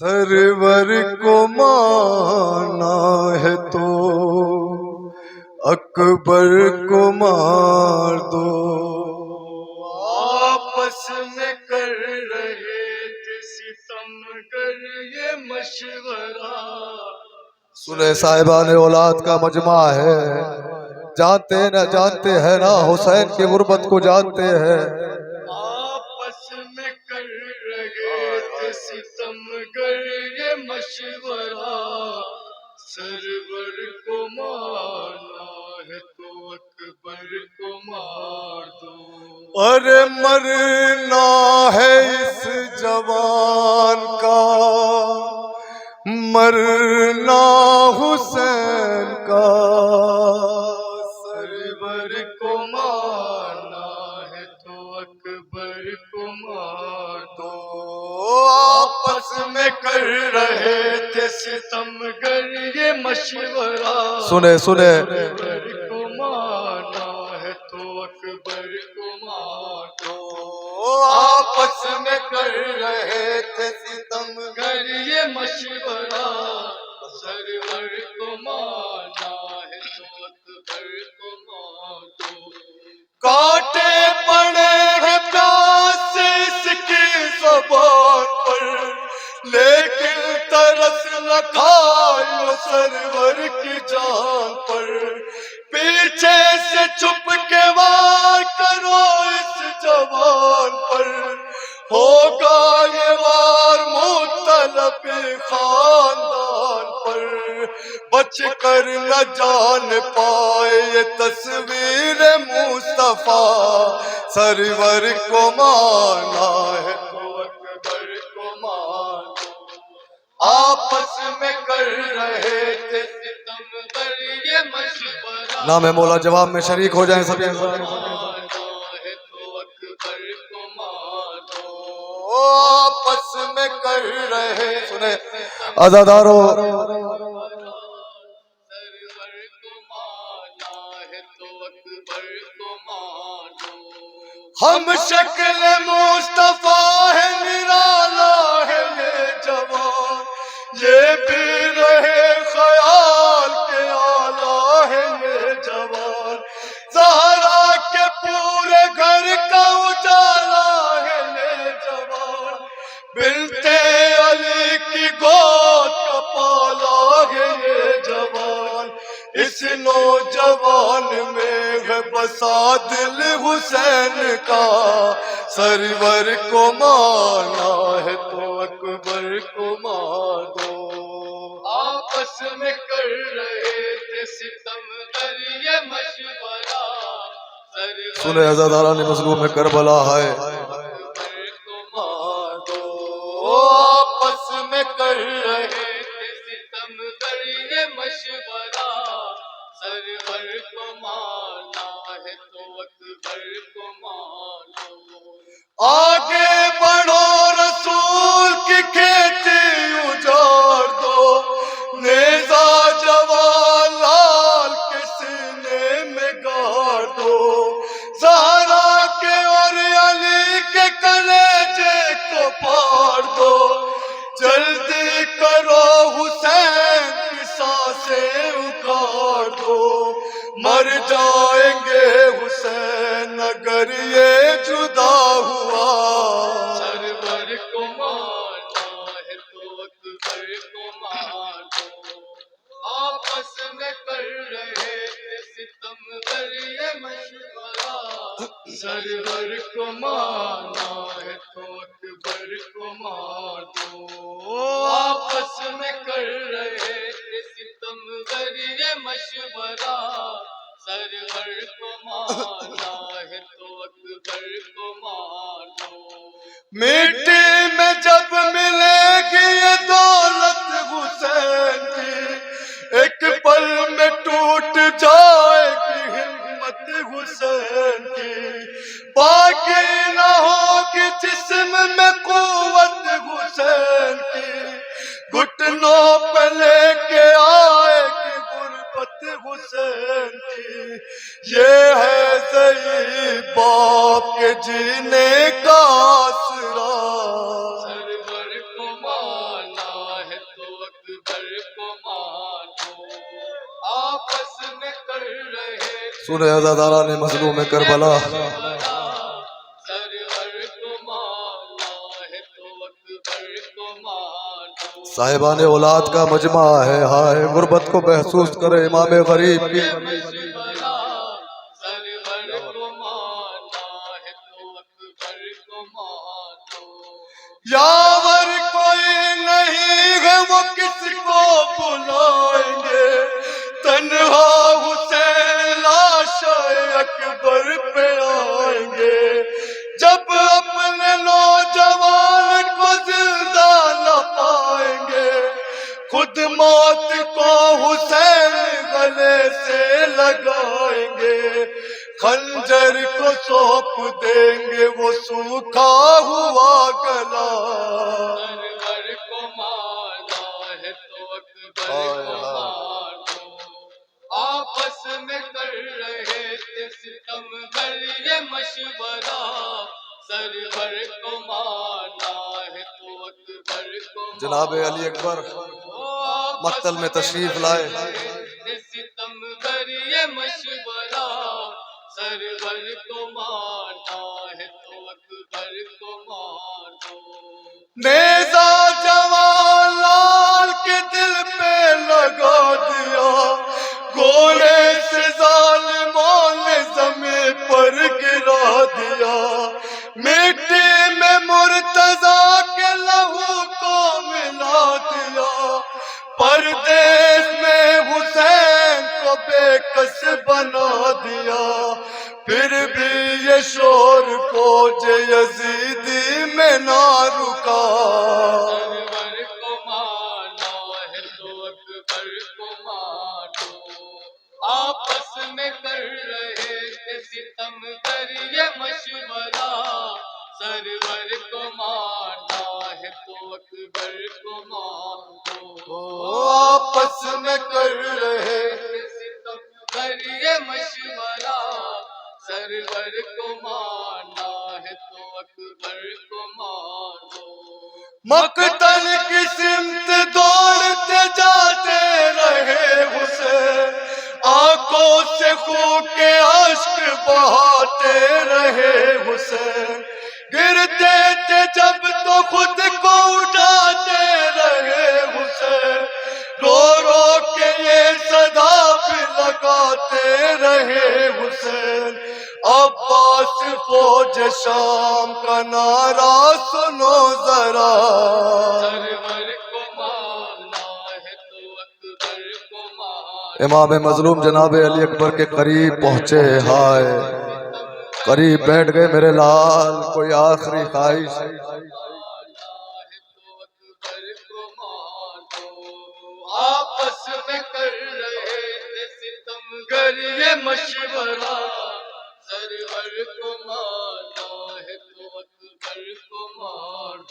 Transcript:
سرور کو مانا ہے تو اکبر کو مار دو. آپس میں کر رہے تھے ستم گر یہ مشورہ. سنیں صاحبان اولاد کا مجمع ہے، جانتے نہ جانتے ہیں نا حسین کی غربت کو جانتے ہیں. آپس میں کر رہے تھے ستم گر یہ مشورہ. سرور کو مارنا ہے تو اکبر کو مار دو. ارے مرنا ہے اس جوان کا، مرنا حسین کا. سرور کو مارنا ہے تو اکبر کو مار دو. آپس میں کر رہے تھے ستم گر یہ مشورہ. سنے سرور کو مارنا ہے تو اکبر کو مار دو. آپس میں کر رہے تھے ستم گر یہ مشورہ. سرور کو مارنا ہے تو اکبر کو مار دو. کاٹے پڑے ہیں پیاس اس کی زبان پر، لیکن ترس نہ کھائے سرور کی جان پر. پیچھے سے چھپ کے وار کرو اس جوان پر، ہوگا یہ وار مطلب خاندان پر. بچ کر نہ جان پائے یہ تصویر مصطفیٰ. سرور کو مارنا ہے تو اکبر کو مار دو. آپس میں کر رہے تھے ستم گر یہ مشورہ. نام مولا جواب میں شریک ہو جائیں سبھی. آپس میں کر رہے سنے عزادارو. ہم شکل مصطفیٰ ہے نرالا ہے یہ جوان، یہ بھی رہے خیال کے آلہ ہے یہ جوان. زہرا کے پورے گھر کا اجالا ہے یہ جوان، بنتے علی کی گود کا پالا ہے یہ جوان. اس نوجوان میں ہے بسا دل حسین کا. سرور کو مارنا ہے تو اکبر کو مار دو. آپس میں کر رہے تھے ستم گر یہ مشورہ. سنے عزاداران مظلوم میں کربلا ہے. اکبر کو مار دو. آپس میں کر رہے تھے ستم گر یہ مشورہ. سرور کو مارنا ہے تو اکبر کو مار دو. آگے بڑھو رسول کی کھیتی اجاڑ دو. نیزہ جوان لال کے سینے میں گاڑ دو. زہرا کے اور علی کے کلیجے کو پھاڑ دو. جلدی کرو حسین کی سانسیں اکھاڑ دو. مر جائیں گے حسین اگر یہ جدا ہوا. سرور کو مارنا ہے تو اکبر کو مار دو. آپس میں کر رہے تھے ستم گر یہ مشورہ. سرور کو مارنا ہے تو اکبر کو مار دو. آپس میں کر رہے تھے ستم گر یہ مشورہ. سرور کو مارنا ہے تو اکبر کو مار دو. مٹی میں جب ملے گی یہ دولت حسین کی، ایک پل میں ٹوٹ جائے گی ہمت حسین کی. باقی نہ ہوگی جسم میں قوت حسین کی. گھٹنوں پہ لے کے آئے گی غربت حسین کی. یہ ہے ضعیف کو مانو، آپس میں کر رہے سورہ عزاداران مظلوم کربلا، سرور کو مانا ہے تو اکبر کو مانو، صاحبان اولاد کا مجمع ہے، ہائے غربت کو محسوس کرے امام غریب کی مشورہ سرور کو مانا ہے تو اکبر کو مانو، یاور کوئی نہیں ہے وہ کس کو بلائیں گے، تنہا حسین لاش اکبر پہ آئیں گے، جب اپنے نوجوان کو زندہ نہ پائیں گے، خود موت کو حسین گلے سے لگائیں گے، خنجر کو سونپ دیں گے وہ سوکھا ہوا گلا، سرور کو مانا ہے تو اکبر کو مانو، آپس میں کر رہے تھے ستم گر یہ مشورہ، سرور کو مانا ہے تو اکبر کو مانو، جناب علی اکبر مقتل میں تشریف لائے، ستم گر یہ مشورہ، سرور کو مانا ہے تو اکبر کو مانو، نیزہ جوان لال کے دل پہ لگا دیا، گھوڑے سے ظالموں نے زمین پر گرا دیا، مٹی میں مرتضیٰ کے لہو کو ملا دیا، پردیس میں حسین کو بے کس بنا دیا، پھر بھی یہ شور فوج یزیدی میں نہ رکا، سرور کو مانا ہے تو اکبر کو مانو، آپس میں کر رہے تھے ستم گر یہ مشورہ، سرور کو مانا ہے تو اکبر کو مانو، آپس میں کر رہے تھے ستم گر یہ مشورہ، سرور کو مانا ہے تو اکبر کو مانو، مقتل کی سمت دوڑتے جاتے رہے حسین، آنکھوں سے خون کے اشک بہاتے رہے حسین، گرتے تھے جب تو خود کو اٹھاتے رہے حسین، رو رو کے یہ صدا بھی لگاتے رہے حسین، عباس فوج شام کا نعرہ سنو ذرا، سرور کو مانا ہے تو اکبر کو مانو، امام مظلوم جناب علی اکبر کے قریب پہنچے، ہائے قریب بیٹھ گئے میرے لال، کوئی آخری خواہش آپس میں کر رہے تھے ستم گر یہ مشورہ، سرور کو مانا ہے تو اکبر کو مانو۔